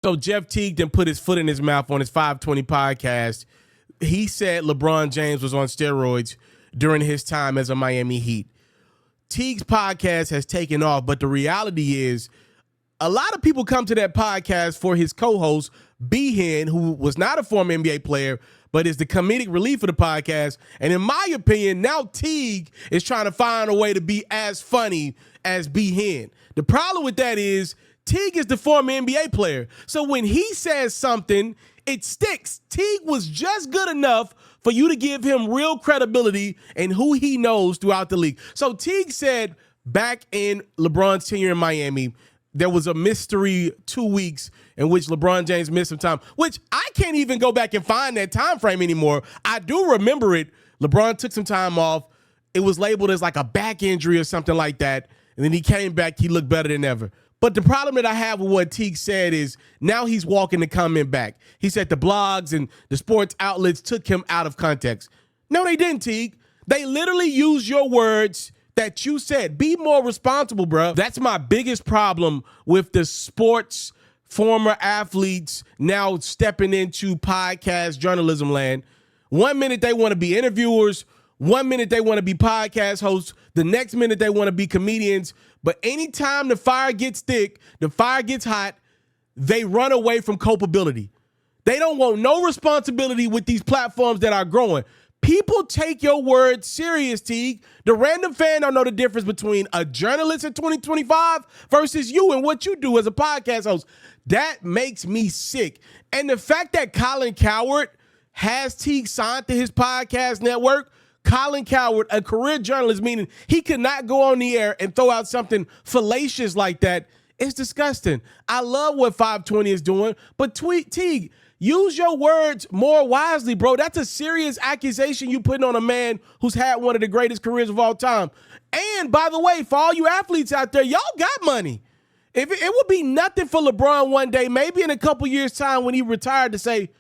So Jeff Teague then put his foot in his mouth on his 520 podcast. He said LeBron James was on steroids during his time as a Miami Heat. Teague's podcast has taken off, but the reality is a lot of people come to that podcast for his co-host, Behan, who was not a former NBA player, but is the comedic relief of the podcast. And in my opinion, now Teague is trying to find a way to be as funny as Behan. The problem with that is Teague is the former NBA player. So when he says something, it sticks. Teague was just good enough for you to give him real credibility in who he knows throughout the league. So Teague said back in LeBron's tenure in Miami, there was a mystery 2 weeks in which LeBron James missed some time, which I can't even go back and find that time frame anymore. I do remember it. LeBron took some time off. It was labeled as like a back injury or something like that. And then he came back. He looked better than ever. But the problem that I have with what Teague said is now he's walking the comment back. He said the blogs and the sports outlets took him out of context. No, they didn't, Teague. They literally used your words that you said. Be more responsible, bro. That's my biggest problem with the sports former athletes now stepping into podcast journalism land. 1 minute they want to be interviewers. 1 minute they want to be podcast hosts. The next minute they want to be comedians. But anytime the fire gets thick, the fire gets hot, they run away from culpability. They don't want no responsibility with these platforms that are growing. People take your words serious, Teague. The random fan don't know the difference between a journalist in 2025 versus you and what you do as a podcast host. That makes me sick. And the fact that Colin Cowherd has Teague signed to his podcast network, Colin Cowherd, a career journalist, meaning he could not go on the air and throw out something fallacious like that. It's disgusting. I love what 520 is doing, but Teague, use your words more wisely, bro. That's a serious accusation you putting on a man who's had one of the greatest careers of all time. And by the way, for all you athletes out there, y'all got money. If it would be nothing for LeBron one day, maybe in a couple years' time when he retired, to say,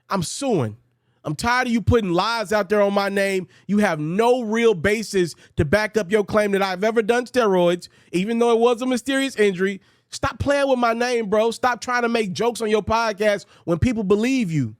I'm suing. I'm tired of you putting lies out there on my name. You have no real basis to back up your claim that I've ever done steroids, even though it was a mysterious injury. Stop playing with my name, bro. Stop trying to make jokes on your podcast when people believe you.